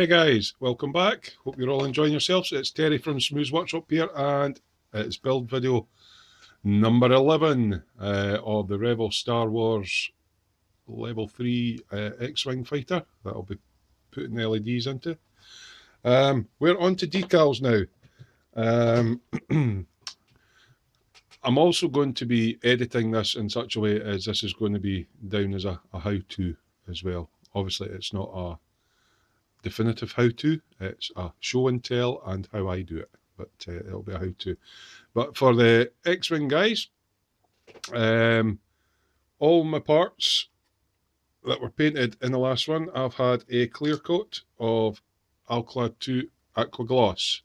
Hey guys, welcome back. Hope you're all enjoying yourselves. It's Terry from Smooth's Workshop here, and it's build video number 11 of the Revell Star Wars Level 3 X-Wing fighter that I'll be putting the LEDs into. We're on to decals now. I'm also going to be editing this in such a way as this is going to be down as a how-to as well. Obviously it's not a definitive how-to, it's a show and tell and how I do it, but it'll be a how-to. But for the X-Wing guys, all my parts that were painted in the last one, I've had a clear coat of Alclad 2 Aqua Gloss.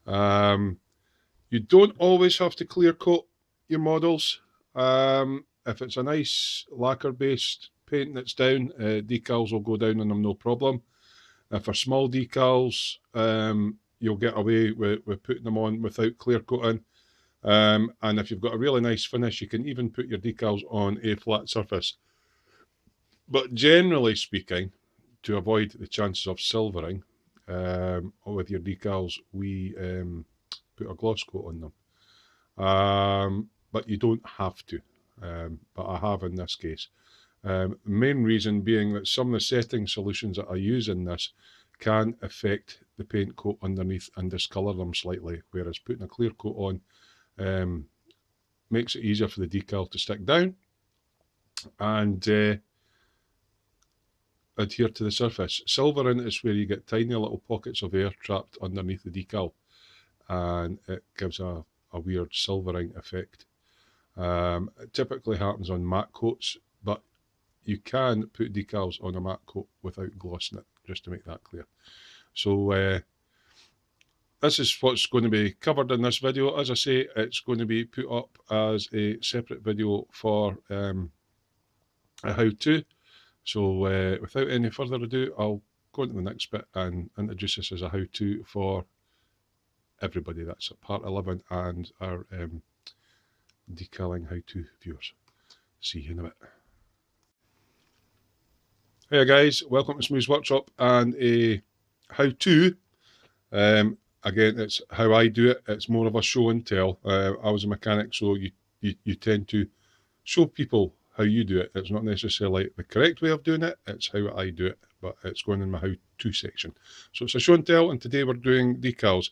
You don't always have to clear coat your models. If it's a nice lacquer based paint that's down, decals will go down on them no problem. For small decals, you'll get away with putting them on without clear coating. And if you've got a really nice finish, you can even put your decals on a flat surface. But generally speaking, to avoid the chances of silvering with your decals, we put a gloss coat on them. But you don't have to, but I have in this case. The main reason being that some of the setting solutions that I use in this can affect the paint coat underneath and discolour them slightly, whereas putting a clear coat on makes it easier for the decal to stick down and adhere to the surface. Silvering is where you get tiny little pockets of air trapped underneath the decal, and it gives a weird silvering effect. It typically happens on matte coats, but you can put decals on a matte coat without glossing it, just to make that clear. So this is what's going to be covered in this video. As I say, it's going to be put up as a separate video for a how-to. So without any further ado, I'll go into the next bit and introduce this as a how-to for everybody. That's part 11 and our decaling how-to viewers. See you in a bit. Hey guys, welcome to Smooth's Workshop and a how-to. Again, it's how I do it. It's more of a show and tell. I was a mechanic, so you tend to show people how you do it. It's not necessarily the correct way of doing it, it's how I do it, but it's going in my how-to section. So it's a show and tell, and today we're doing decals.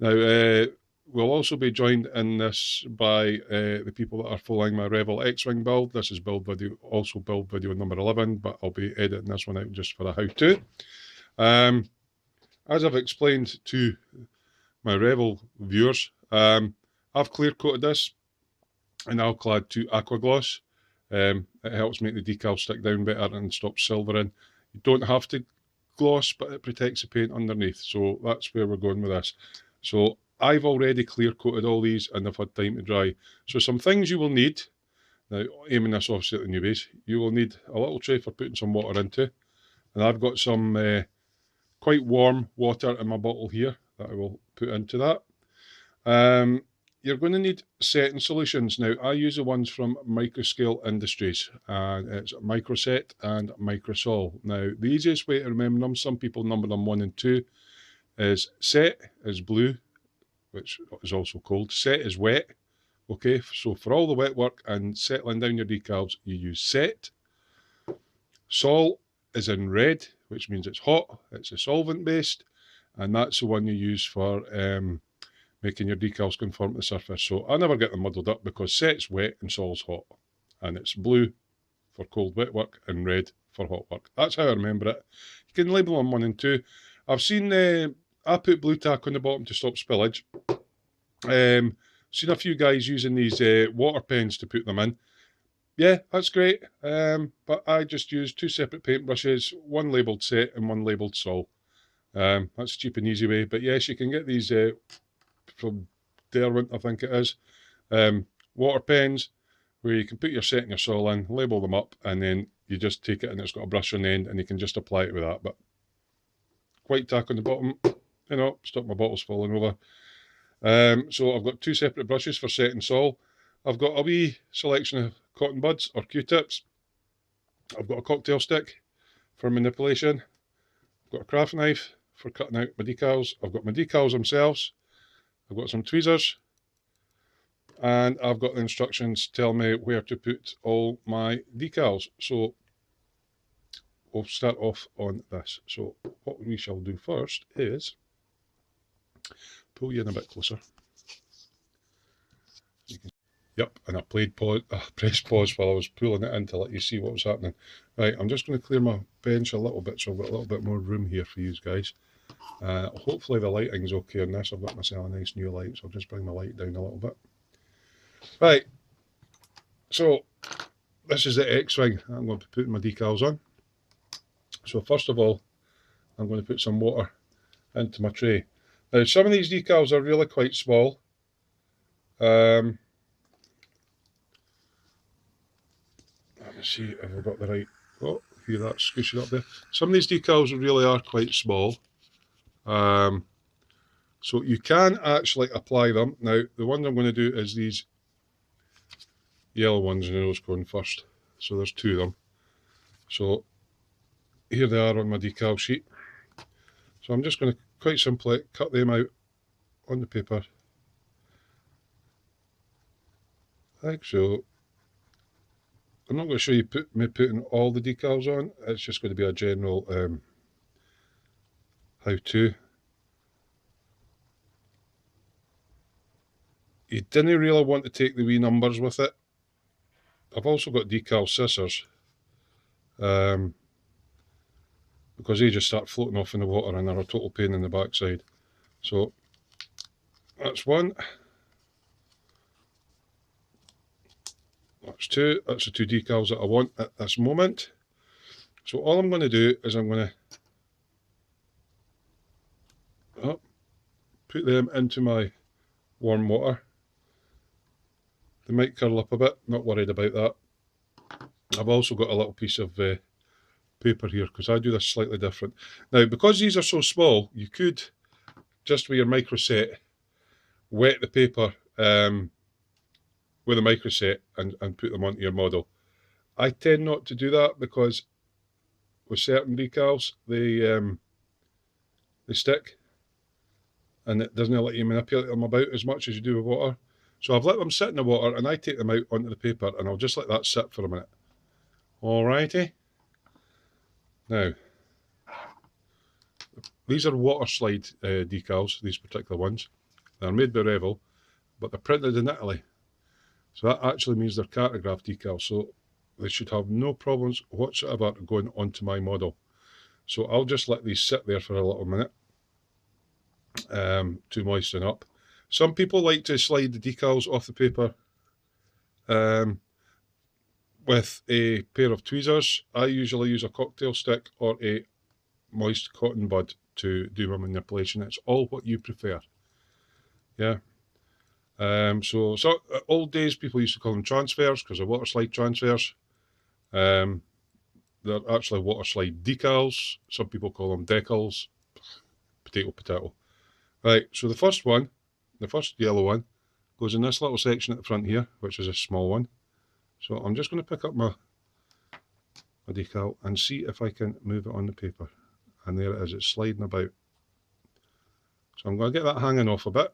Now, we'll also be joined in this by the people that are following my Revell X-Wing build. This is build video, also build video number 11, but I'll be editing this one out just for a how-to. As I've explained to my Revell viewers, I've clear coated this in Alclad 2 Aqua Gloss. It helps make the decal stick down better and stop silvering. You don't have to gloss, but it protects the paint underneath, so that's where we're going with this. So I've already clear coated all these and they've had time to dry. So some things you will need, now aiming this obviously at the newbies, you will need a little tray for putting some water into, and I've got some quite warm water in my bottle here that I will put into that. You're going to need setting solutions. Now I use the ones from Microscale Industries, and it's Microset and Microsol. Now the easiest way to remember them, some people number them 1 and 2, is set is blue, which is also cold. Set is wet. Okay, so for all the wet work and settling down your decals, you use set. Sol is in red, which means it's hot. It's a solvent based, and that's the one you use for making your decals conform to the surface. So I never get them muddled up because set's wet and sol's hot, and it's blue for cold wet work and red for hot work. That's how I remember it. You can label them 1 and 2. I've seen I put blue tack on the bottom to stop spillage. Seen a few guys using these water pens to put them in. Yeah, that's great, but I just use 2 separate paintbrushes, one labelled set and one labelled sol. That's a cheap and easy way, but yes, you can get these from Derwent, I think it is. Water pens, where you can put your set and your sol in, label them up, and then you just take it and it's got a brush on the end and you can just apply it with that. But white tack on the bottom, you know, stop my bottles falling over. So I've got 2 separate brushes for set and sol. I've got a wee selection of cotton buds or Q-tips. I've got a cocktail stick for manipulation. got a craft knife for cutting out my decals. I've got my decals themselves. I've got some tweezers. And I've got the instructions telling me where to put all my decals. So we'll start off on this. So what we shall do first is pull you in a bit closer. Yep, and I pressed pause while I was pulling it in to let you see what was happening. Right, I'm just going to clear my bench a little bit so I've got a little bit more room here for you guys. Hopefully the lighting's okay on this. I've got myself a nice new light, so I'll just bring my light down a little bit. Right, so this is the X-Wing I'm going to be putting my decals on. So first of all, I'm going to put some water into my tray. Now some of these decals are really quite small. Let me see if I've got the right, oh, hear that squishing up there. Some of these decals really are quite small. So you can actually apply them. Now the one I'm going to do is these yellow ones in the nose cone first. So there's two of them. So here they are on my decal sheet. So I'm just going to quite simply cut them out on the paper, like so. I'm not going to show you me putting all the decals on. It's just going to be a general how-to. You didn't really want to take the wee numbers with it. I've also got decal scissors because they just start floating off in the water and they're a total pain in the backside. So that's one. That's two. That's the two decals that I want at this moment. So all I'm going to do is I'm going to put them into my warm water. They might curl up a bit, not worried about that. I've also got a little piece of paper here because I do this slightly different. Now, because these are so small, you could, just with your microset, wet the paper with a microset and put them onto your model. I tend not to do that because with certain decals, they stick and it doesn't let you manipulate them about as much as you do with water. So I've let them sit in the water and I take them out onto the paper and I'll just let that sit for a minute. Alrighty. Now, these are water slide decals, these particular ones. They're made by Revell, but they're printed in Italy. So that actually means they're cartograph decals, so they should have no problems whatsoever going onto my model. So I'll just let these sit there for a little minute to moisten up. Some people like to slide the decals off the paper with a pair of tweezers. I usually use a cocktail stick or a moist cotton bud to do my manipulation. It's all what you prefer. Yeah. So old days people used to call them transfers because they're water slide transfers. They're actually water slide decals. Some people call them decals. Potato. Right, so the first one, the first yellow one, goes in this little section at the front here, which is a small one. So I'm just going to pick up my decal and see if I can move it on the paper. And there it is, it's sliding about. So I'm going to get that hanging off a bit.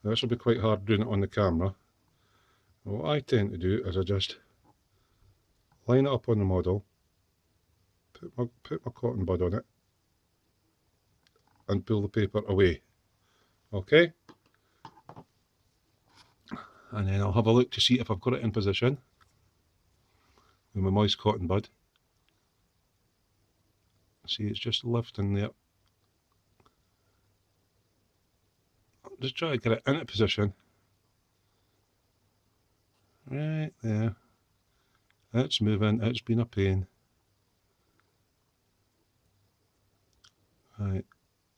Now this will be quite hard doing it on the camera. And what I tend to do is I just line it up on the model, put my cotton bud on it, and pull the paper away. Okay? And then I'll have a look to see if I've got it in position with my moist cotton bud. See, it's just lifting there. I'll just try to get it into position. Right there. It's moving, it's been a pain. Right,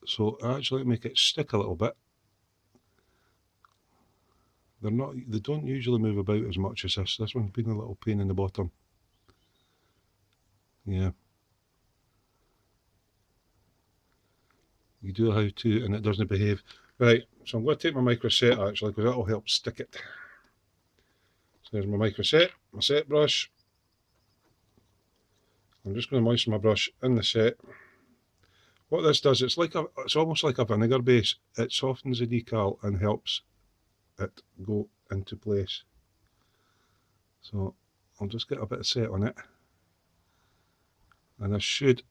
so actually make it stick a little bit. They don't usually move about as much as this. This one's been a little pain in the bottom. Yeah. You do how to and it doesn't behave. Right, so I'm going to take my micro set actually because that'll help stick it. So there's my micro set, my set brush. I'm just going to moisten my brush in the set. What this does, it's almost like a vinegar base. It softens the decal and helps it go into place. So I'll just get a bit of set on it, and this should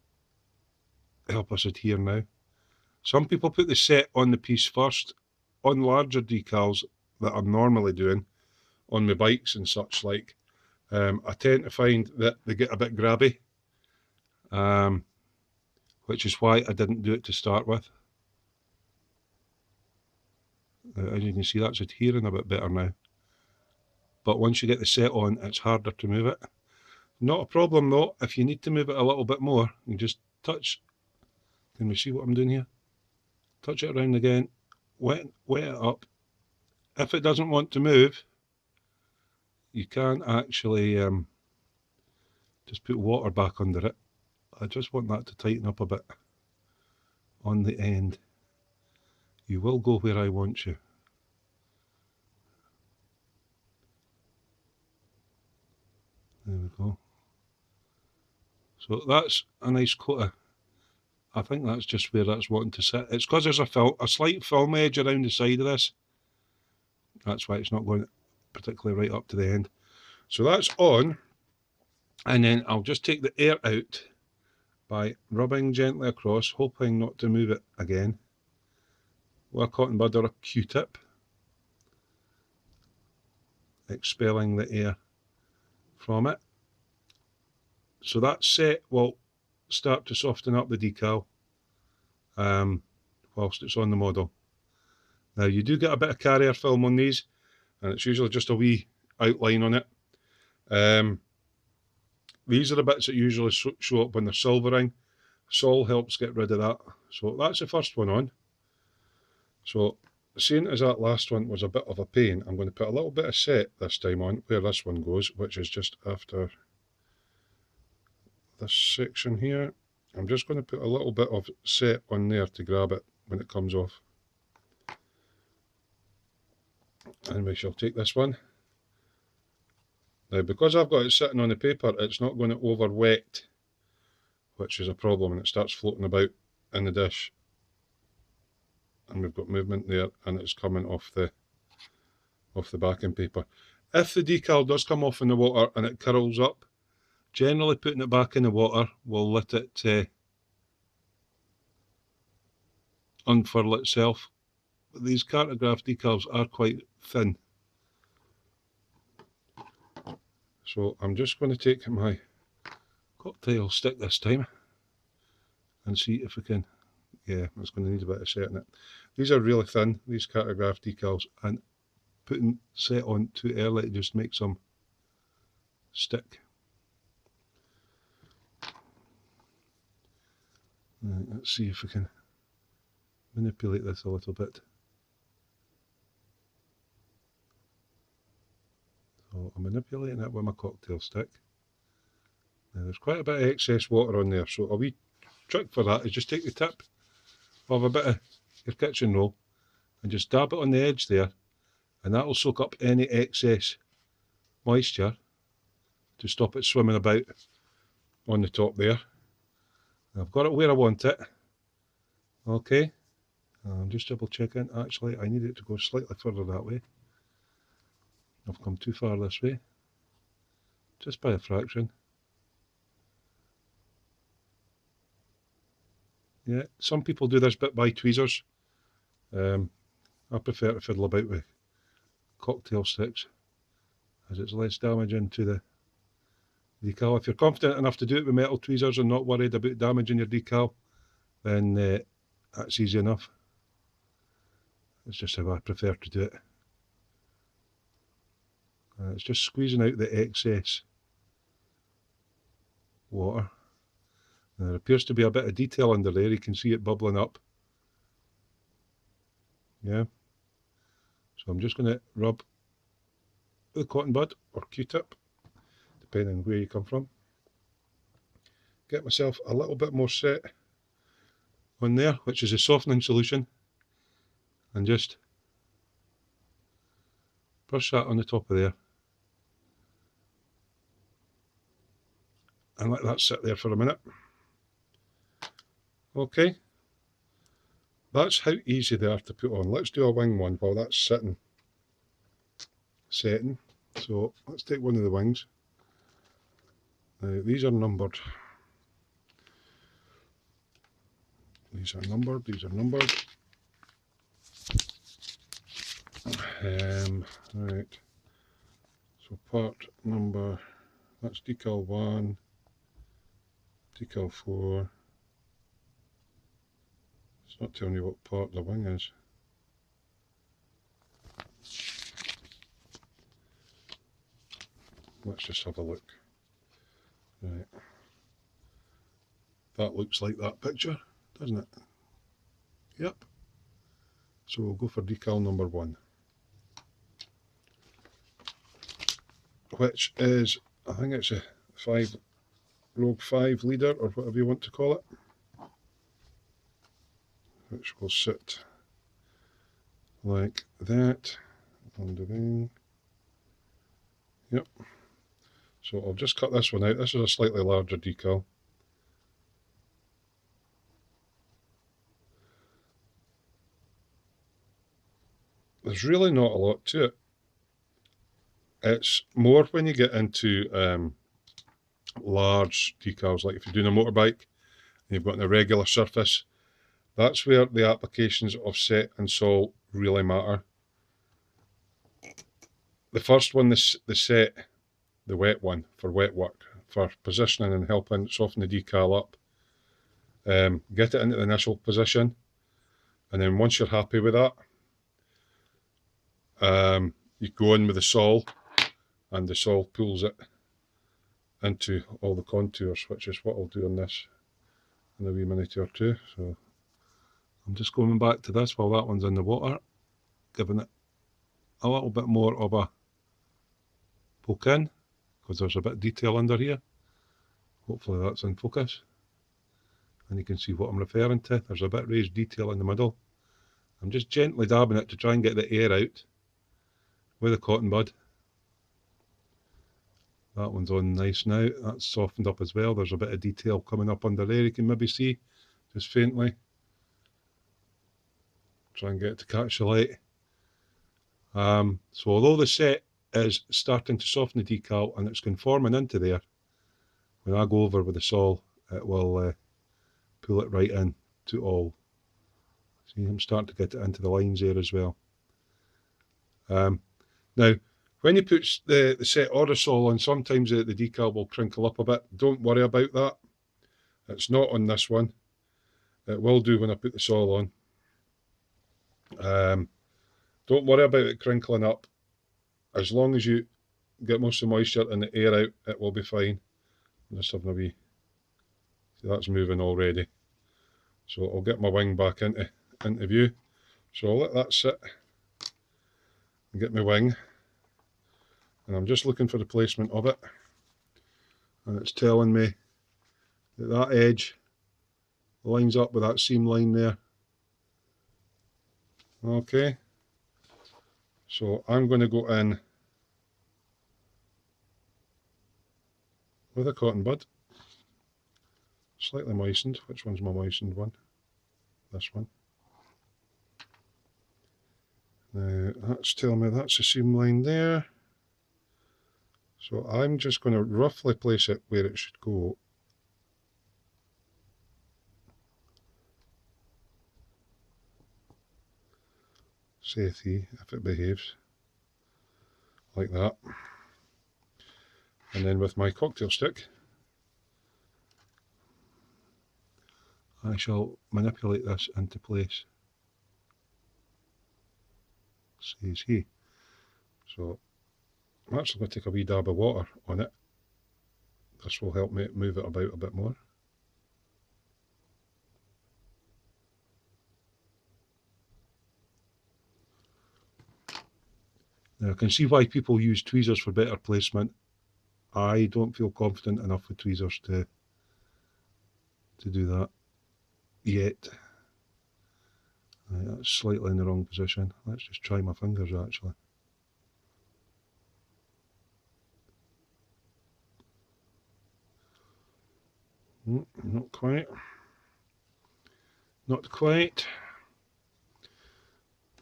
help us adhere now. Some people put the set on the piece first. On larger decals that I'm normally doing on my bikes and such like, I tend to find that they get a bit grabby, which is why I didn't do it to start with. As you can see, that's adhering a bit better now. But once you get the set on, it's harder to move it. Not a problem though. If you need to move it a little bit more, you just touch. Can we see what I'm doing here? Touch it around again, wet it up. If it doesn't want to move, you can actually just put water back under it. I just want that to tighten up a bit on the end. You will go where I want you. There we go. So that's a nice coat of, I think that's just where that's wanting to sit. It's because there's a slight film edge around the side of this. That's why it's not going particularly right up to the end. So that's on, and then I'll just take the air out by rubbing gently across, hoping not to move it again, with a cotton bud or a Q-tip, expelling the air from it. So that set will start to soften up the decal whilst it's on the model. Now you do get a bit of carrier film on these, and it's usually just a wee outline on it. These are the bits that usually show up when they're silvering. Sol helps get rid of that. So that's the first one on. So seeing as that last one was a bit of a pain, I'm going to put a little bit of set this time on where this one goes, which is just after this section here. I'm just going to put a little bit of set on there to grab it when it comes off. And we shall take this one. Now because I've got it sitting on the paper, it's not going to over wet, which is a problem, and it starts floating about in the dish. And we've got movement there, and it's coming off the backing paper. If the decal does come off in the water and it curls up, generally putting it back in the water will let it unfurl itself. But these cartograph decals are quite thin. So I'm just going to take my cocktail stick this time and see if we can, yeah, it's going to need a bit of set in it. These are really thin, these cartograph decals, and putting set on too early just makes them stick. Right, let's see if we can manipulate this a little bit. So I'm manipulating it with my cocktail stick. Now there's quite a bit of excess water on there, so a wee trick for that is just take the tip of a bit of your kitchen roll and just dab it on the edge there, and that will soak up any excess moisture to stop it swimming about on the top there. I've got it where I want it. Okay, I'm just double checking. Actually, I need it to go slightly further that way. I've come too far this way, just by a fraction. Yeah, some people do this bit by tweezers. I prefer to fiddle about with cocktail sticks, as it's less damaging to the decal. If you're confident enough to do it with metal tweezers and not worried about damaging your decal, then that's easy enough. It's just how I prefer to do it. It's just squeezing out the excess water. Now, there appears to be a bit of detail under there. You can see it bubbling up. Yeah. So I'm just going to rub with a cotton bud or Q-tip, depending on where you come from. Get myself a little bit more set on there, which is a softening solution, and just brush that on the top of there. And let that sit there for a minute. Okay, that's how easy they are to put on. Let's do a wing one while that's setting. So let's take one of the wings. Now these are numbered. These are numbered. Right. So part number, that's decal 1, decal 4. It's not telling you what part the wing is. Let's just have a look. Right. That looks like that picture, doesn't it? Yep. So we'll go for decal number 1. Which is, I think it's a Rogue 5 leader, or whatever you want to call it. Which will sit like that on the wing. Yep. So I'll just cut this one out. This is a slightly larger decal. There's really not a lot to it. It's more when you get into large decals, like if you're doing a motorbike and you've got an irregular surface, that's where the applications of set and sol really matter. The first one, the set, the wet one for wet work, for positioning and helping soften the decal up. Get it into the initial position, and then once you're happy with that, you go in with the sol, and the sol pulls it into all the contours, which is what I'll do on this in a wee minute or two. So I'm just going back to this while that one's in the water, giving it a little bit more of a poke in, because there's a bit of detail under here. Hopefully that's in focus, and you can see what I'm referring to. There's a bit of raised detail in the middle. I'm just gently dabbing it to try and get the air out with a cotton bud. That one's on nice now. That's softened up as well. There's a bit of detail coming up under there, you can maybe see, just faintly. Try and get it to catch the light. So although the set is starting to soften the decal and it's conforming into there, when I go over with the sol, it will pull it right in to all. See, I'm starting to get it into the lines there as well. Now, when you put the set or the sol on, sometimes the decal will crinkle up a bit. Don't worry about that. It's not on this one. It will do when I put the sol on. Don't worry about it crinkling up. As long as you get most of the moisture and the air out, it will be fine. I'm just having a wee, see, that's moving already. So I'll get my wing back into view. So I'll let that sit and get my wing. And I'm just looking for the placement of it. And it's telling me that that edge lines up with that seam line there. Okay. So I'm going to go in with a cotton bud. Slightly moistened. Which one's my moistened one? This one. Now that's telling me that's the seam line there. So I'm just going to roughly place it where it should go. Saith he, if it behaves. Like that. And then with my cocktail stick, I shall manipulate this into place. Says he. So I'm actually going to take a wee dab of water on it. This will help me move it about a bit more. Now I can see why people use tweezers for better placement. I don't feel confident enough with tweezers to do that yet. That's slightly in the wrong position. Let's just try my fingers actually. Not quite. Not quite.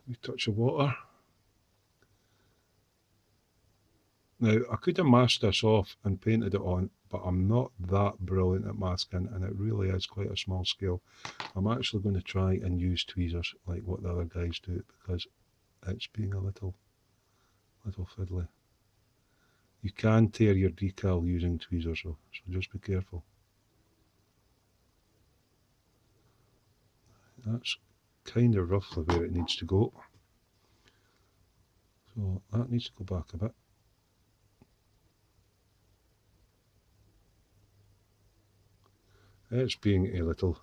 wee touch of water. Now, I could have masked this off and painted it on, but I'm not that brilliant at masking, and it really is quite a small scale. I'm actually going to try and use tweezers like what the other guys do, because it's being a little fiddly. You can tear your decal using tweezers though, so just be careful. That's kind of roughly where it needs to go. So that needs to go back a bit. It's being a little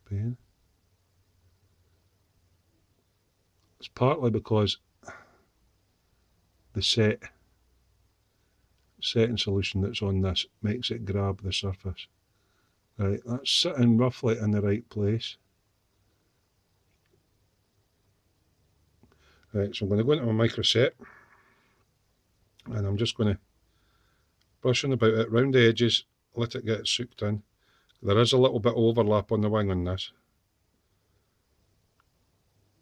pain. It's partly because the setting solution that's on this makes it grab the surface. Right, that's sitting roughly in the right place. Right, so I'm going to go into my micro set, and I'm just going to brushing about it round the edges, let it get soaked in. There is a little bit of overlap on the wing on this,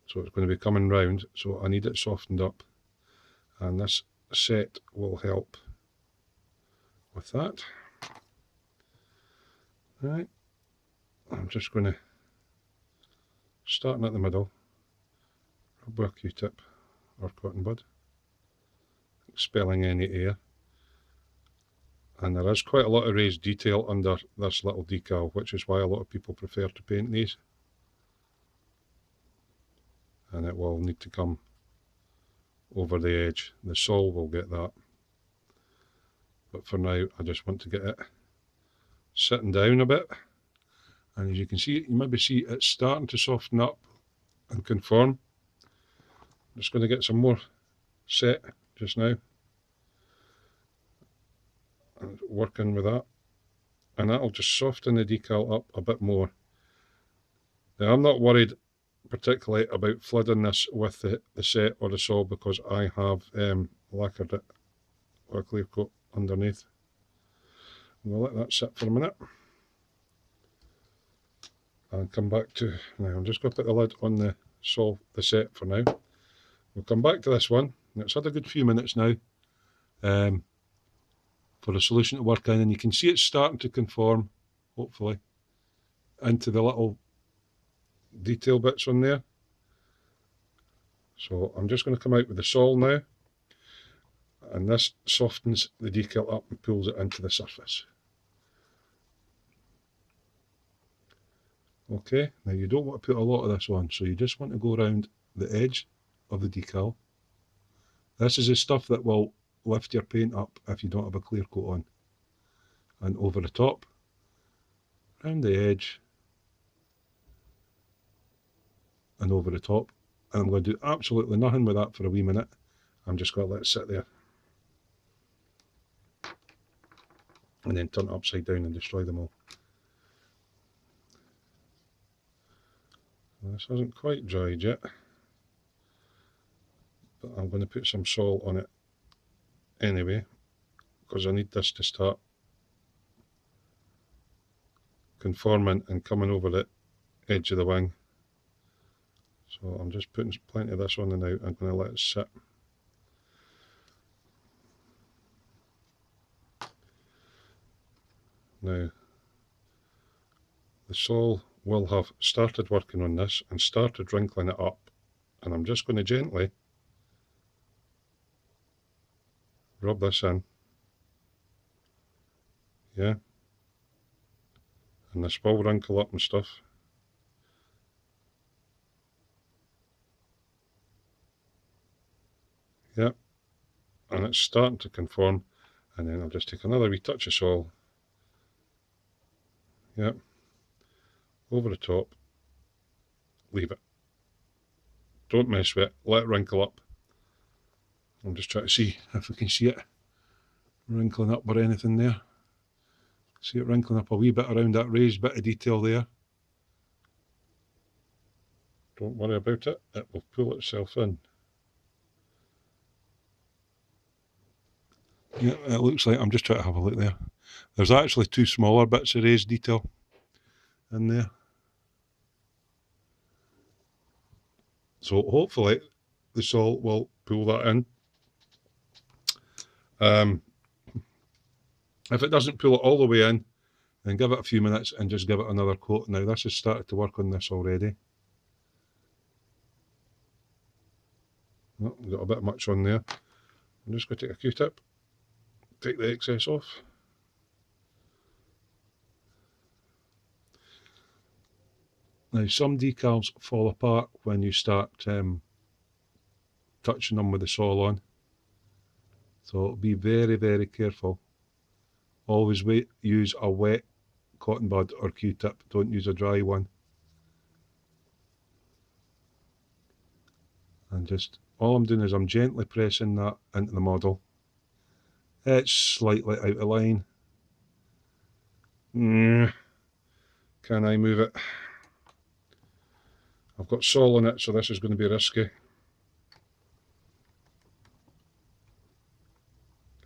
so it's going to be coming round, so I need it softened up, and this set will help with that. Right, I'm just going to, starting at the middle, rub with a Q-tip or cotton bud, expelling any air. And there is quite a lot of raised detail under this little decal, which is why a lot of people prefer to paint these. And it will need to come over the edge. The sole will get that. But for now, I just want to get it sitting down a bit. And as you can see, you maybe see it's starting to soften up and conform. I'm just going to get some more set just now. And working with that. And that'll just soften the decal up a bit more. Now, I'm not worried particularly about flooding this with the set or the saw, because I have lacquered it with a clear coat underneath. We'll let that sit for a minute and come back to, now I'm just going to put the lid on the saw, the set for now. We'll come back to this one. It's had a good few minutes now for the solution to work in, and you can see it's starting to conform, hopefully, into the little detail bits on there. So I'm just going to come out with the sole now, and this softens the decal up and pulls it into the surface. Okay, now you don't want to put a lot of this on, so you just want to go around the edge of the decal. This is the stuff that will lift your paint up if you don't have a clear coat on. And over the top, around the edge, and over the top. And I'm going to do absolutely nothing with that for a wee minute. I'm just going to let it sit there. And then turn it upside down and destroy them all. This hasn't quite dried yet, but I'm going to put some salt on it anyway, because I need this to start conforming and coming over the edge of the wing. So I'm just putting plenty of this on and out. I'm going to let it sit. Now, the sole will have started working on this and started wrinkling it up, and I'm just going to gently rub this in, yeah, and this will wrinkle up and stuff. Yep, and it's starting to conform, and then I'll just take another wee touch of sole, yep, over the top, leave it, don't mess with it, let it wrinkle up. I'm just trying to see if we can see it wrinkling up or anything there. See it wrinkling up a wee bit around that raised bit of detail there. Don't worry about it, it will pull itself in. Yeah, it looks like, I'm just trying to have a look there. There's actually two smaller bits of raised detail in there. So hopefully the salt will pull that in. If it doesn't pull it all the way in, then give it a few minutes and just give it another coat. Now this has started to work on this already. Oh, got a bit much on there. I'm just going to take a Q-tip, take the excess off. Now some decals fall apart when you start touching them with the sol on. So be very, very careful. Always use a wet cotton bud or Q-tip, don't use a dry one. And just, all I'm doing is I'm gently pressing that into the model. It's slightly out of line. Can I move it? I've got sol on it, so this is going to be risky.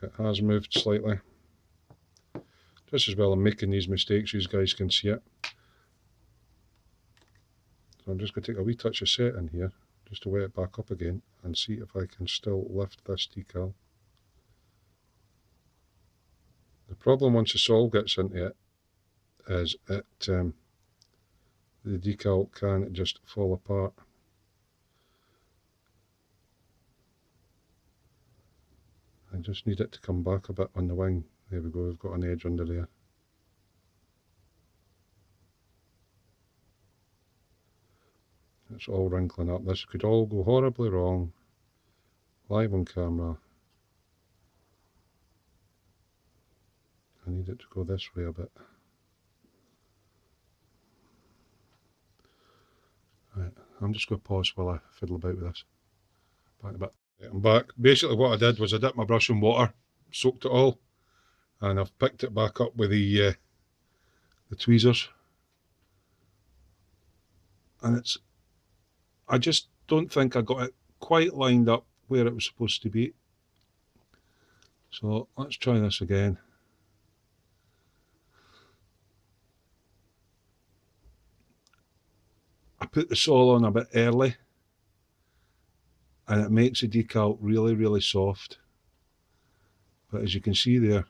It has moved slightly. Just as well I'm making these mistakes, you guys can see it. So I'm just going to take a wee touch of set in here, just to wet it back up again, and see if I can still lift this decal. The problem once the sol gets into it is the decal can just fall apart. I just need it to come back a bit on the wing. There we go, we've got an edge under there. It's all wrinkling up. This could all go horribly wrong, live on camera. I need it to go this way a bit. Right, I'm just going to pause while I fiddle about with this. Back a bit. I'm back. Basically what I did was I dipped my brush in water, soaked it all, and I've picked it back up with the tweezers. And I just don't think I got it quite lined up where it was supposed to be. So let's try this again. I put the sol on a bit early, and it makes the decal really, really soft. But as you can see there,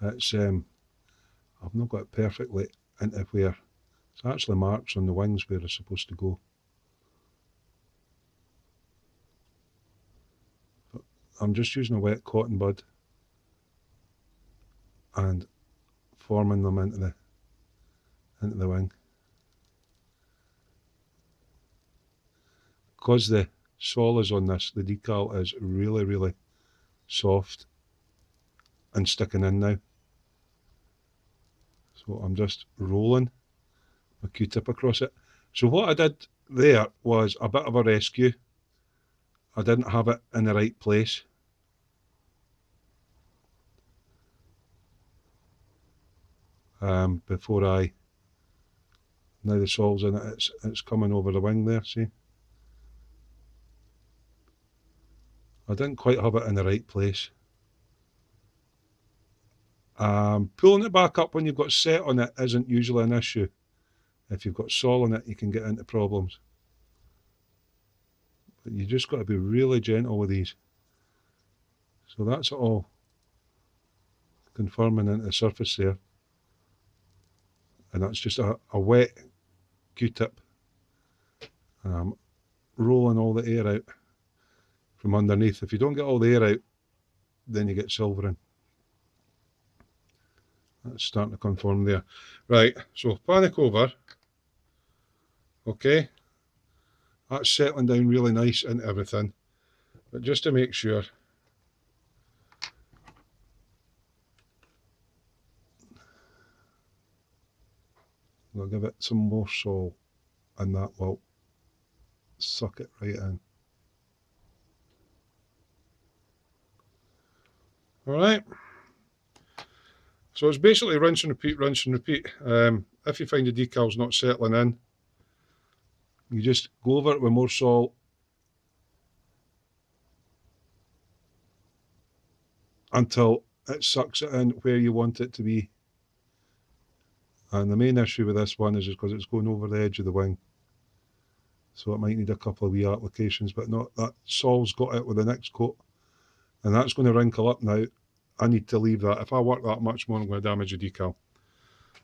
it's I've not got it perfectly into where it's actually marks on the wings where it's supposed to go. But I'm just using a wet cotton bud and forming them into the wing. Because the sol is on this, the decal is really, really soft and sticking in now. So I'm just rolling my Q-tip across it. So what I did there was a bit of a rescue. I didn't have it in the right place. Before now the sol's in it, it's coming over the wing there, see? I didn't quite have it in the right place. Pulling it back up when you've got set on it isn't usually an issue. If you've got sol on it, you can get into problems. But you just got to be really gentle with these. So that's it all confirming into the surface there. And that's just a wet Q-tip. And I'm rolling all the air out from underneath. If you don't get all the air out, then you get silvering. That's starting to conform there. Right, so panic over. Okay, that's settling down really nice into everything. But just to make sure, I'll give it some more sol, and that will suck it right in. Alright, so it's basically rinse and repeat, rinse and repeat. If you find the decal's not settling in, you just go over it with more sol until it sucks it in where you want it to be. And the main issue with this one is because it's going over the edge of the wing. So it might need a couple of wee applications, but not that Sol's got it with the next coat. And that's going to wrinkle up now. I need to leave that. If I work that much more, I'm going to damage the decal.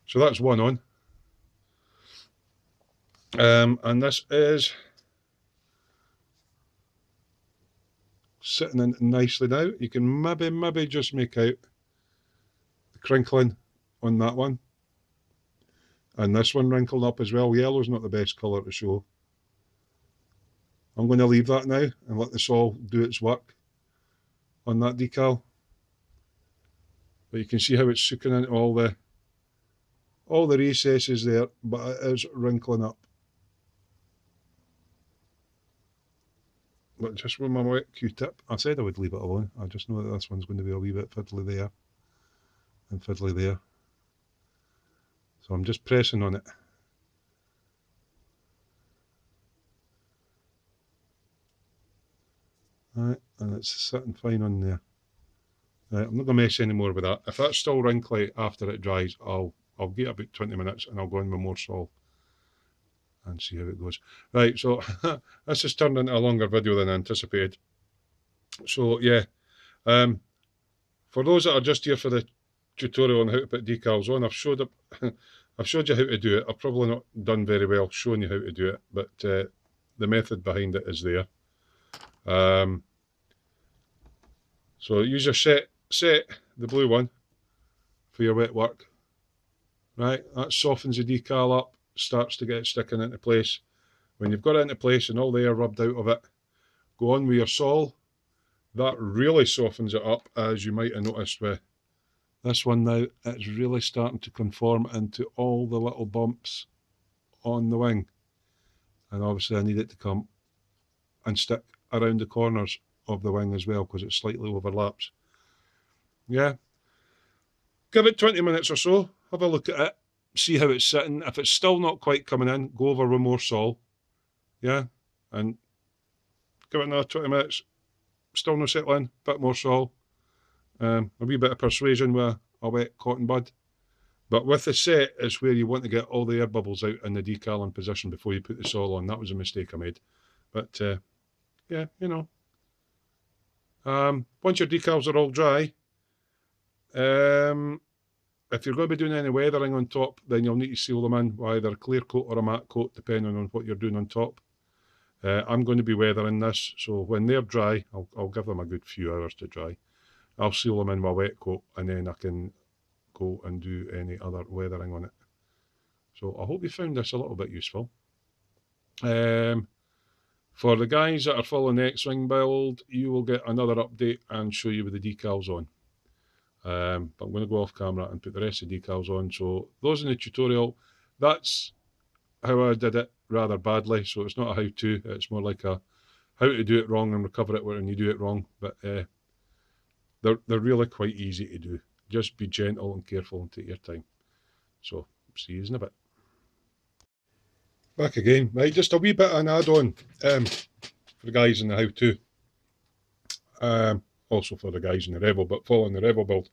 So that's one on. And this is sitting in nicely now. You can maybe just make out the crinkling on that one. And this one wrinkled up as well. Yellow's not the best colour to show. I'm going to leave that now and let the Sol do its work on that decal. But you can see how it's soaking into all the recesses there, but it is wrinkling up. But just with my wet Q-tip, I said I would leave it alone. I just know that this one's going to be a wee bit fiddly there and fiddly there. So I'm just pressing on it. Right, and it's sitting fine on there. Right, I'm not going to mess any more with that. If that's still wrinkly after it dries, I'll get about 20 minutes and I'll go in with more Sol and see how it goes. Right, so this has turned into a longer video than anticipated. So yeah, for those that are just here for the tutorial on how to put decals on, I've showed you how to do it. I've probably not done very well showing you how to do it, but the method behind it is there. So use your set, the blue one, for your wet work. Right, that softens the decal up, starts to get it sticking into place. When you've got it into place and all the air rubbed out of it, go on with your Sol. That really softens it up, as you might have noticed with this one now. It's really starting to conform into all the little bumps on the wing. And obviously I need it to come and stick around the corners of the wing as well, because it slightly overlaps. Yeah. Give it 20 minutes or so, have a look at it, see how it's sitting. If it's still not quite coming in, go over with more Sol. Yeah. And give it another 20 minutes. Still no settling, bit more Sol. A wee bit of persuasion with a wet cotton bud. But with the set is where you want to get all the air bubbles out in the decal in position before you put the Sol on. That was a mistake I made. But yeah, you know. Once your decals are all dry, if you're going to be doing any weathering on top, then you'll need to seal them in with either a clear coat or a matte coat, depending on what you're doing on top. I'm going to be weathering this, so when they're dry, I'll give them a good few hours to dry. I'll seal them in with a wet coat, and then I can go and do any other weathering on it. So I hope you found this a little bit useful. For the guys that are following the X-Wing build, you will get another update and show you with the decals on. But I'm going to go off camera and put the rest of the decals on. So those in the tutorial, that's how I did it rather badly. So it's not a how-to, it's more like a how to do it wrong and recover it when you do it wrong. But they're really quite easy to do. Just be gentle and careful and take your time. So see you in a bit. Back again, right, just a wee bit of an add-on for the guys in the how-to. Also for the guys in the Revell, but following the Revell build.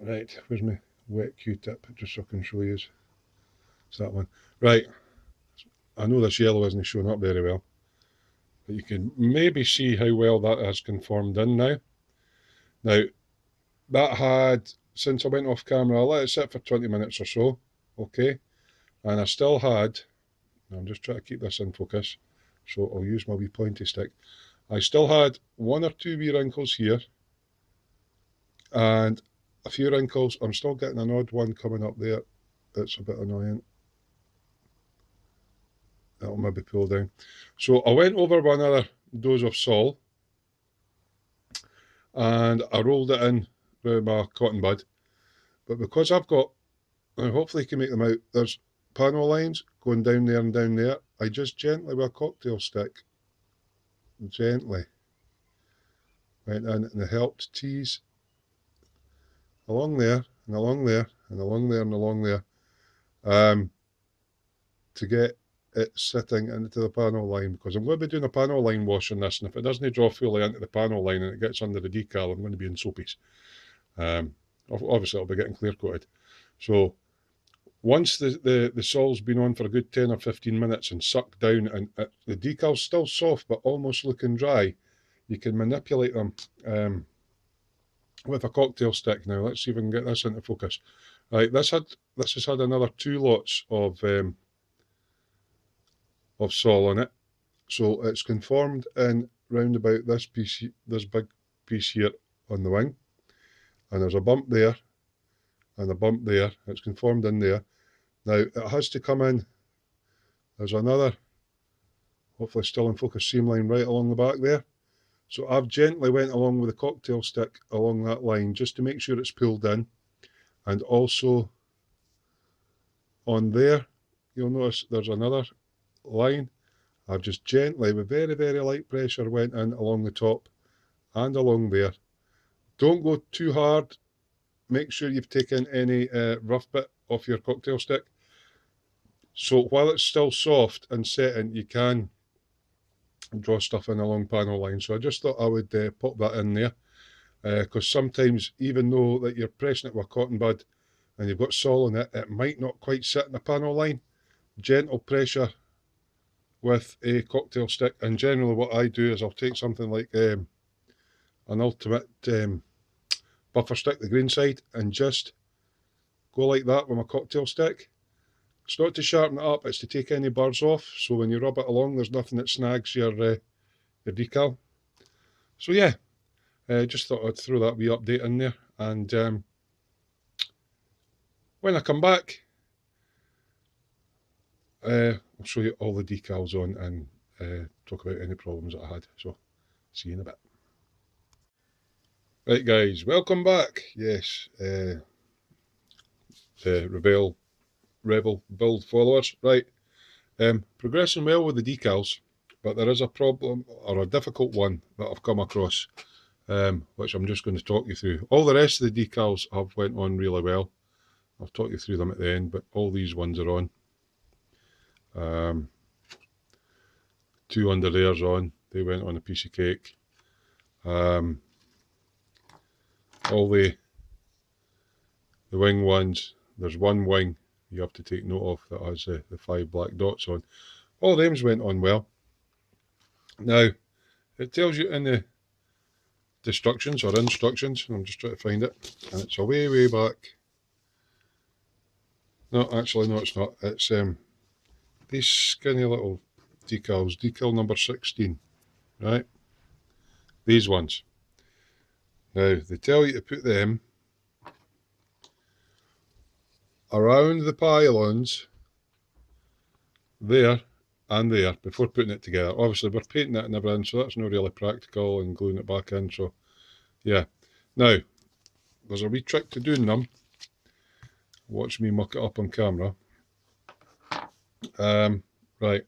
Right, where's my wet Q-tip, just so I can show you. It's that one. Right, I know this yellow isn't showing up very well, but you can maybe see how well that has conformed in now. Now, that had, since I went off camera, I let it sit for 20 minutes or so, okay, and I still had, I'm just trying to keep this in focus, so I'll use my wee pointy stick. I still had one or two wee wrinkles here, and a few wrinkles. I'm still getting an odd one coming up there. That's a bit annoying. That'll maybe pull down. So I went over with another dose of Sol, and I rolled it in with my cotton bud. But because I've got, and hopefully you can make them out, there's panel lines going down there and down there. I just gently with a cocktail stick, gently went in and it helped tease along there and along there and along there and along there to get it sitting into the panel line, because I'm going to be doing a panel line wash on this, and if it doesn't draw fully into the panel line and it gets under the decal, I'm going to be in soapies. Obviously I'll be getting clear coated. So Once the sol's been on for a good 10 or 15 minutes and sucked down, and the decal's still soft but almost looking dry, you can manipulate them with a cocktail stick. Now let's see if we can get this into focus. Right, this has had another 2 lots of sol on it, so it's conformed in round about this piece, this big piece here on the wing, and there's a bump there and a bump there. It's conformed in there. Now it has to come in. There's another, hopefully still in focus, seam line right along the back there. So I've gently went along with the cocktail stick along that line just to make sure it's pulled in. And also on there, you'll notice there's another line. I've just gently, with very, very light pressure, went in along the top and along there. Don't go too hard. Make sure you've taken any rough bit off your cocktail stick. So while it's still soft and setting, you can draw stuff in along panel line. So I just thought I would pop that in there, because sometimes, even though that you're pressing it with a cotton bud and you've got sol in it, it might not quite sit in the panel line. Gentle pressure with a cocktail stick, and generally what I do is I'll take something like an ultimate buffer stick, the green side, and just go like that with my cocktail stick. It's not to sharpen it up, it's to take any burrs off, so when you rub it along there's nothing that snags your decal. So yeah, just thought I'd throw that wee update in there, and when I come back, I'll show you all the decals on and talk about any problems that I had. So see you in a bit. Right guys, welcome back. Yes, Revell build followers. Right, progressing well with the decals, but there is a problem, or a difficult one, that I've come across, which I'm just going to talk you through. All the rest of the decals have went on really well. I'll talk you through them at the end, but all these ones are on. 2 under layers on, they went on a piece of cake. All the wing ones, there's one wing you have to take note of that has the 5 black dots on. All them went on well. Now, it tells you in the instructions, I'm just trying to find it, and it's a way, way back. No, actually, no, it's not. It's these skinny little decals, decal number 16, right? These ones. Now, they tell you to put them around the pylons there and there before putting it together. Obviously, we're painting it and everything, so that's not really practical, and gluing it back in, so yeah. Now, there's a wee trick to doing them. Watch me muck it up on camera. Right.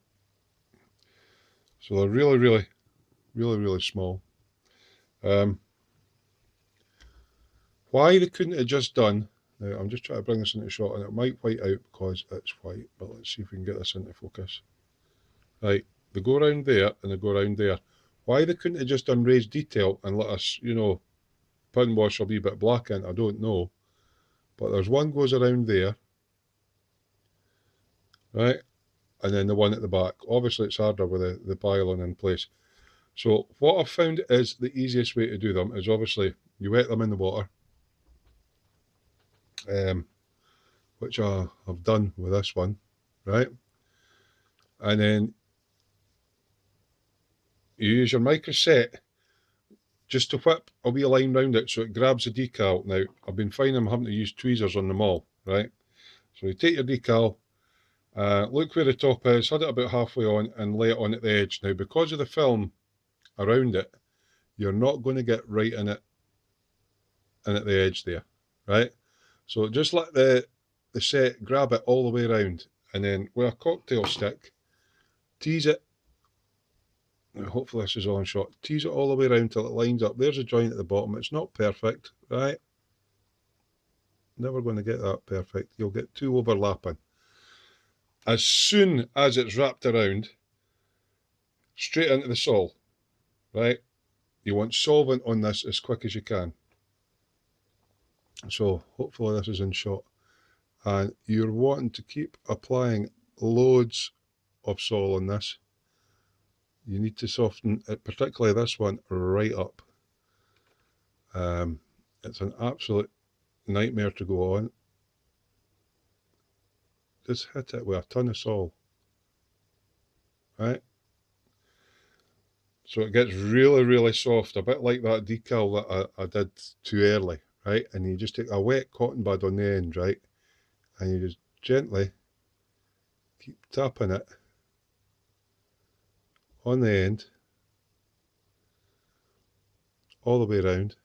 So they're really, really, really, really small. Why they couldn't have just done, now I'm just trying to bring this into shot, and it might white out because it's white, but let's see if we can get this into focus. Right, they go around there and they go around there. Why they couldn't have just done raised detail and let us, you know, pin wash a wee bit black in, I don't know. But there's one goes around there, right, and then the one at the back. Obviously it's harder with the pylon in place. So what I've found is the easiest way to do them is, obviously you wet them in the water, which I've done with this one, right, and then you use your micro set just to whip a wee line round it so it grabs the decal. Now, I've been finding I'm having to use tweezers on them all, right? So you take your decal, look where the top is, had it about halfway on, and lay it on at the edge. Now, because of the film around it, you're not going to get right in it and at the edge there, right? So just let the set grab it all the way around, and then with a cocktail stick, tease it. Now, hopefully this is all in shot. Tease it all the way around till it lines up. There's a joint at the bottom. It's not perfect, right? Never going to get that perfect. You'll get 2 overlapping. As soon as it's wrapped around, straight into the sol, right? You want solvent on this as quick as you can. So hopefully this is in shot. and you're wanting to keep applying loads of sol on this. You need to soften it, particularly this one, right up. It's an absolute nightmare to go on. Just hit it with a ton of sol, right? So it gets really, really soft, a bit like that decal that I did too early, right? And you just take a wet cotton bud on the end, right? And you just gently keep tapping it on the end, all the way around,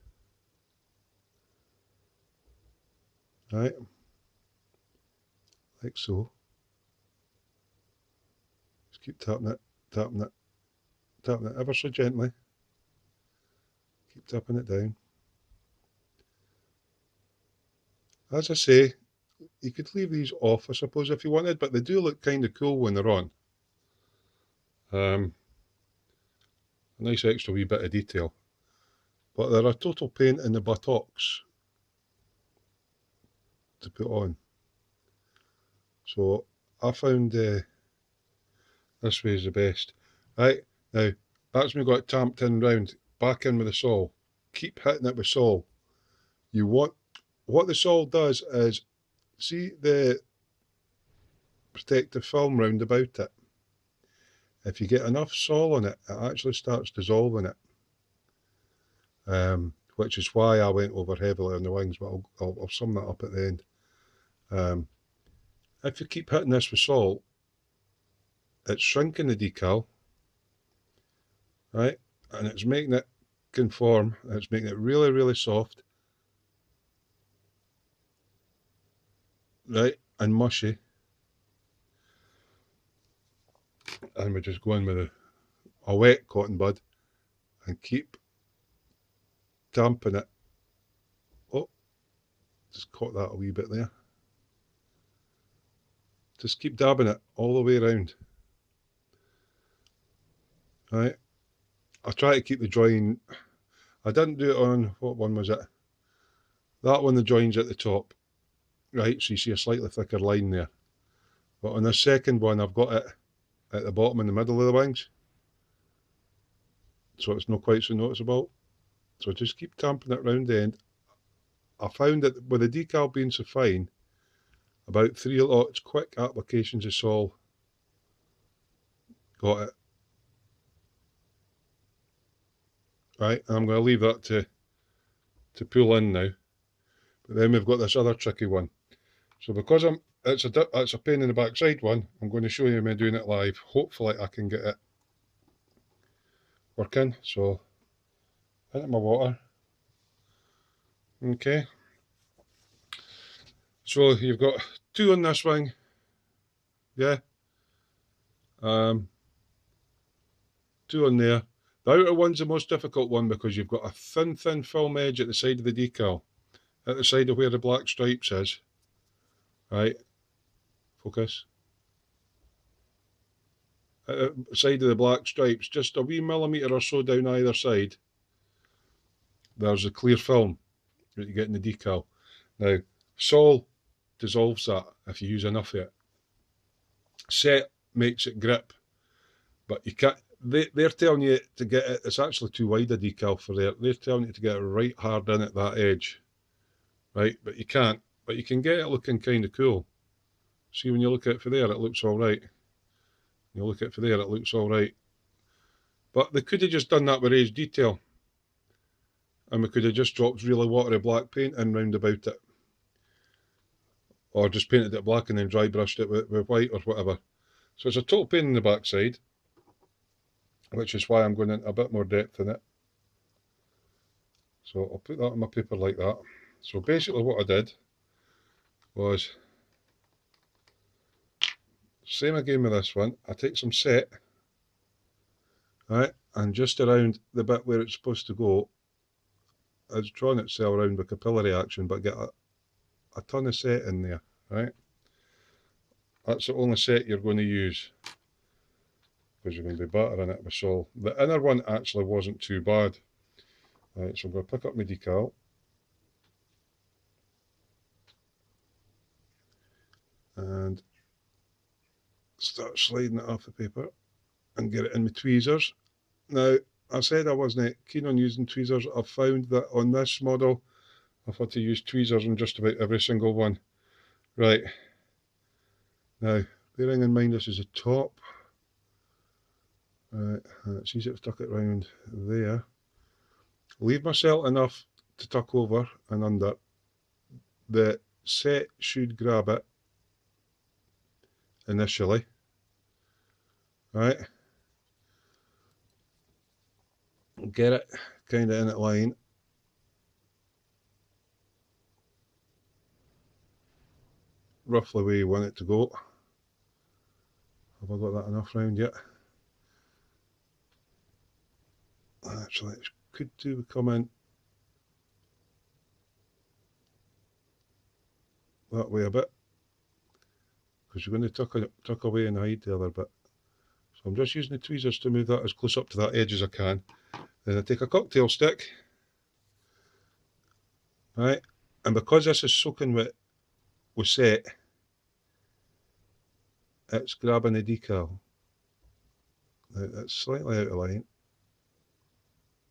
right? Like so. Just keep tapping it, tapping it, tapping it ever so gently. Keep tapping it down. As I say, you could leave these off, I suppose, if you wanted, but they do look kind of cool when they're on. A nice extra wee bit of detail. But they're a total pain in the buttocks to put on. So I found this way is the best. Right, now that's me got it tamped in round, back in with the sol. Keep hitting it with sol. You want, what the sol does is, see the protective film round about it? If you get enough sol on it, it actually starts dissolving it. Which is why I went over heavily on the wings, but I'll sum that up at the end. If you keep hitting this with sol, it's shrinking the decal, right? And it's making it conform, it's making it really, really soft, right? And mushy. And we just go in with a wet cotton bud and keep damping it. Oh, just caught that a wee bit there. Just keep dabbing it all the way around. Right? I try to keep the join. I didn't do it on, what one was it? That one, the join's at the top. Right, so you see a slightly thicker line there. But on the second one, I've got it at the bottom in the middle of the wings. So it's not quite so noticeable. So just keep tamping it round the end. I found that with the decal being so fine, about 3 lots quick applications of sol got it. Right, and I'm going to leave that to pull in now. But then we've got this other tricky one. So because it's a pain in the backside one, I'm going to show you me doing it live. Hopefully I can get it working. So into my water. Okay. So you've got 2 on this wing. Yeah. 2 on there. The outer one's the most difficult one because you've got a thin film edge at the side of the decal. At the side of where the black stripes is. Right. Focus. At the side of the black stripes, just a wee millimetre or so down either side, there's a clear film that you get in the decal. Now, sol dissolves that if you use enough of it. Set makes it grip, but you can't. They're telling you to get it. It's actually too wide a decal for there. They're telling you to get it right hard in at that edge, right? But you can't. But you can get it looking kind of cool. See, when you look at it for there, it looks all right. You look at it for there, it looks all right. But they could have just done that with raised detail, and we could have just dropped really watery black paint in round about it, or just painted it black and then dry brushed it with white or whatever. So it's a total pain in the backside, which is why I'm going into a bit more depth in it. So I'll put that on my paper like that. So basically what I did was, same again with this one, I take some set, right, and just around the bit where it's supposed to go, it's drawn itself around with capillary action, but get a ton of set in there, right? That's the only set you're going to use, because you're going to be battering it with sol. The inner one actually wasn't too bad. Right, so I'm going to pick up my decal. and start sliding it off the paper and get it in with tweezers. Now, I said I wasn't keen on using tweezers. I've found that on this model, I've had to use tweezers on just about every single one. Right, now, bearing in mind this is a top, right, and it's easy to tuck it round there. Leave myself enough to tuck over and under. The set should grab it initially, right? Get it kind of in its line. Roughly where you want it to go. Have I got that enough round yet? Actually, it could do come in that way a bit, because you're going to tuck away and hide the other bit. So I'm just using the tweezers to move that as close up to that edge as I can. Then I take a cocktail stick, right, and because this is soaking with set, it's grabbing the decal. Now, it's slightly out of line,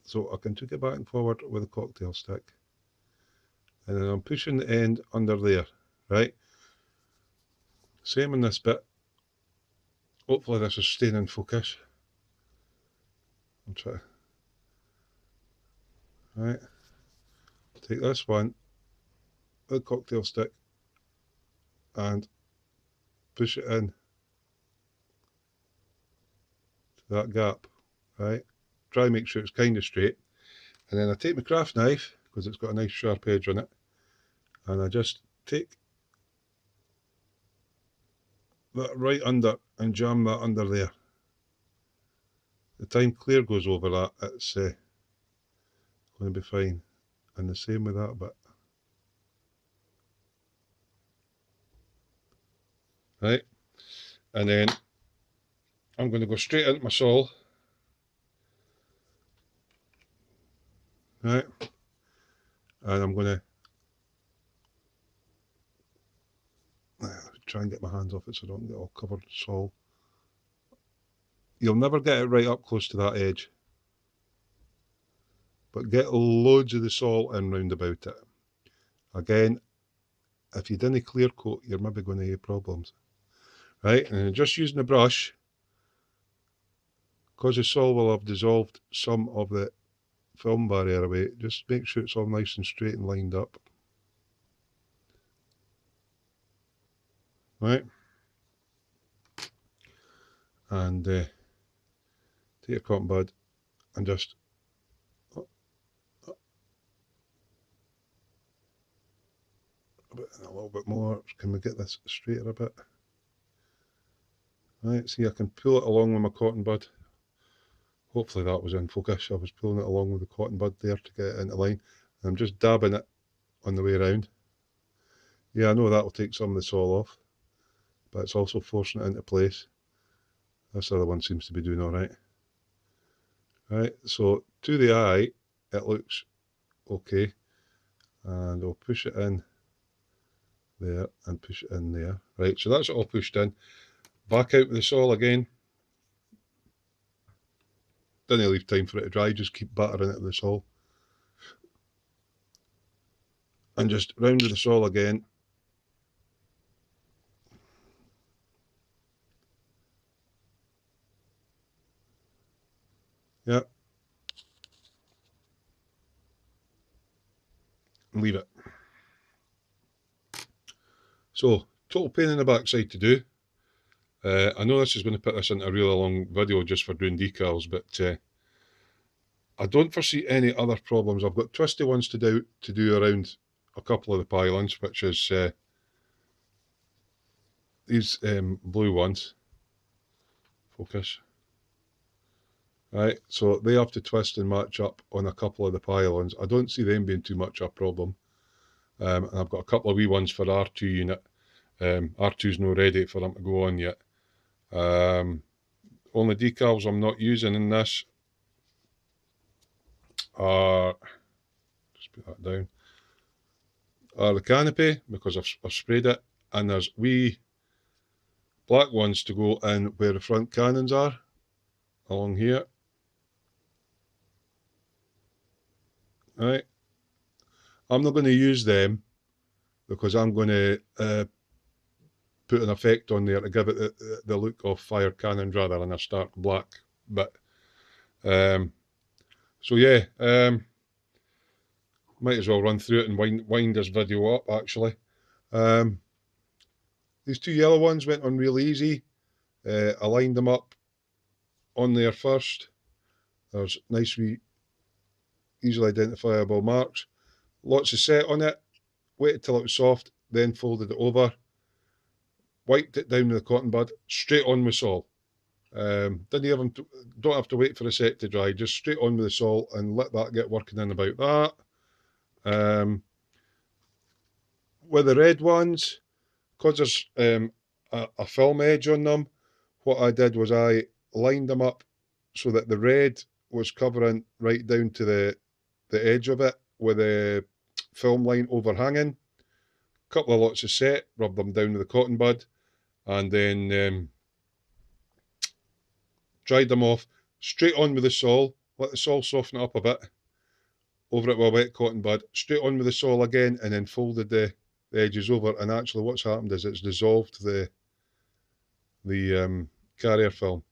so I can take it back and forward with a cocktail stick, and then I'm pushing the end under there, right? Same in this bit. Hopefully this is staying in focus. I'll try. Right, take this one with a cocktail stick and push it in to that gap, right? Try and make sure it's kind of straight. And then I take my craft knife, because it's got a nice sharp edge on it, and I just take that right under and jam that under there. The time Claire goes over that, it's going to be fine. And the same with that bit. Right, and then I'm going to go straight into my saw. Right, and I'm going to try and get my hands off it so I don't get all covered in salt. You'll never get it right up close to that edge, but get loads of the salt in round about it. Again, if you didn't clear coat, you're maybe going to have problems. Right, and just using the brush, because the salt will have dissolved some of the film barrier away, just make sure it's all nice and straight and lined up. Right, and take your cotton bud and just a little bit more. Can we get this straighter a bit? Right, see, I can pull it along with my cotton bud. Hopefully that was in focus. I was pulling it along with the cotton bud there to get it into line. I'm just dabbing it on the way around. Yeah, I know that will take some of the salt off, but it's also forcing it into place. This other one seems to be doing all right. Right, so to the eye, it looks okay. And I'll push it in there and push it in there. Right, so that's all pushed in. Back out with the saw again. Don't leave time for it to dry, just keep battering it with the saw. And just round with the saw again. Yep. And leave it. So, total pain in the backside to do. I know this is going to put this into a really long video just for doing decals, but I don't foresee any other problems. I've got twisty ones to do around a couple of the pylons, which is these blue ones. Focus. Right, so they have to twist and match up on a couple of the pylons. I don't see them being too much a problem. And I've got a couple of wee ones for R2 unit. R2's not ready for them to go on yet. Only decals I'm not using in this are, just put that down, are the canopy, because I've sprayed it, and there's wee black ones to go in where the front cannons are, along here. Right, I'm not going to use them because I'm going to put an effect on there to give it the look of fire cannon rather than a stark black bit. So yeah, might as well run through it and wind this video up actually. These two yellow ones went on real easy. I lined them up on there first. There's nice wee easily identifiable marks. Lots of set on it. Waited till it was soft, then folded it over. Wiped it down with the cotton bud, straight on with sol. Don't have to wait for the set to dry, just straight on with the sol and let that get working in about that. With the red ones, because there's a film edge on them, what I did was I lined them up so that the red was covering right down to the edge of it with a film line overhanging. Couple of lots of set, rub them down with the cotton bud, and then dried them off, straight on with the sol, let the sol soften it up a bit, over it with a wet cotton bud, straight on with the sol again, and then folded the edges over. And actually what's happened is it's dissolved the carrier film.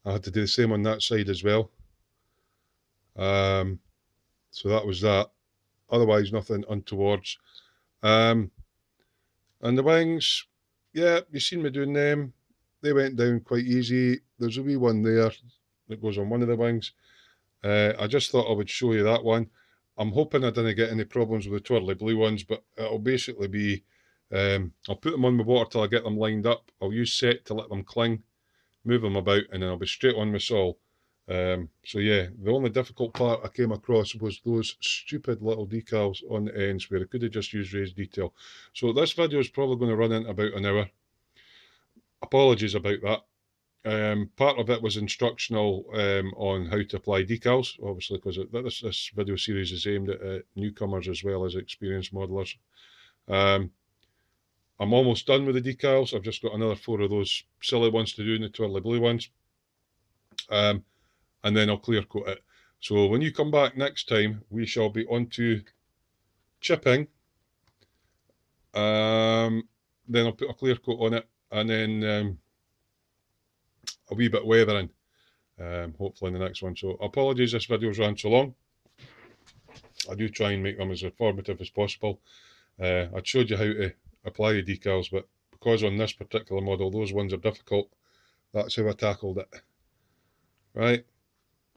I had to do the same on that side as well. So that was that. Otherwise nothing untowards. And the wings, yeah, you've seen me doing them. They went down quite easy. There's a wee one there that goes on one of the wings. I just thought I would show you that one. I'm hoping I didn't get any problems with the twirly blue ones, but it'll basically be, I'll put them on the water till I get them lined up. I'll use set to let them cling, move them about, and then I'll be straight on with sol. So yeah, the only difficult part I came across was those stupid little decals on the ends where I could have just used raised detail. So this video is probably going to run in about an hour. Apologies about that. Part of it was instructional on how to apply decals, obviously, because this video series is aimed at newcomers as well as experienced modelers. I'm almost done with the decals. I've just got another 4 of those silly ones to do in the twirly blue ones. And then I'll clear coat it. So when you come back next time, we shall be on to chipping. Then I'll put a clear coat on it, and then a wee bit weathering, hopefully in the next one. So apologies this video's ran so long. I do try and make them as informative as possible. I showed you how to apply the decals, but because on this particular model those ones are difficult, that's how I tackled it. Right,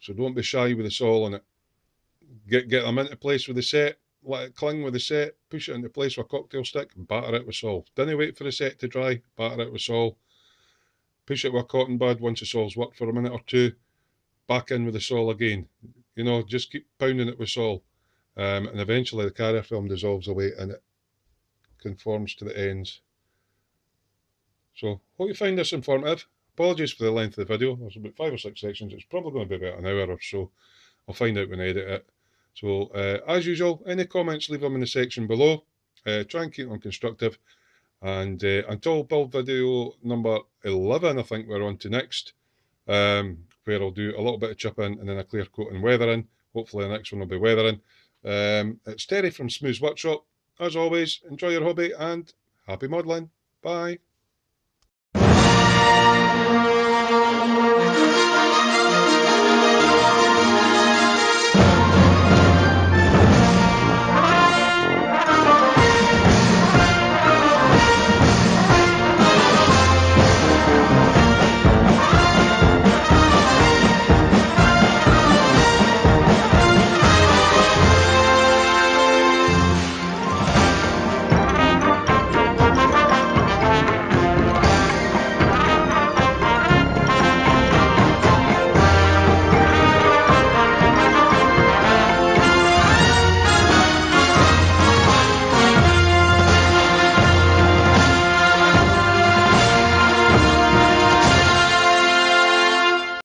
so don't be shy with the sol on it. Get them into place with the set, let it cling with the set, push it into place with a cocktail stick, batter it with sol. Don't wait for the set to dry, batter it with sol. Push it with a cotton bud once the sol's worked for a minute or two, back in with the sol again. You know, just keep pounding it with sol. And eventually the carrier film dissolves away and it conforms to the ends. So, hope you find this informative. Apologies for the length of the video. There's about 5 or 6 sections. It's probably going to be about an hour or so. I'll find out when I edit it. So, as usual, any comments, leave them in the section below. Try and keep them constructive. And until build video number 11, I think we're on to next, where I'll do a little bit of chipping and then a clear coat and weathering. Hopefully the next one will be weathering. It's Terry from Smooth's Workshop. As always, enjoy your hobby and happy modelling. Bye.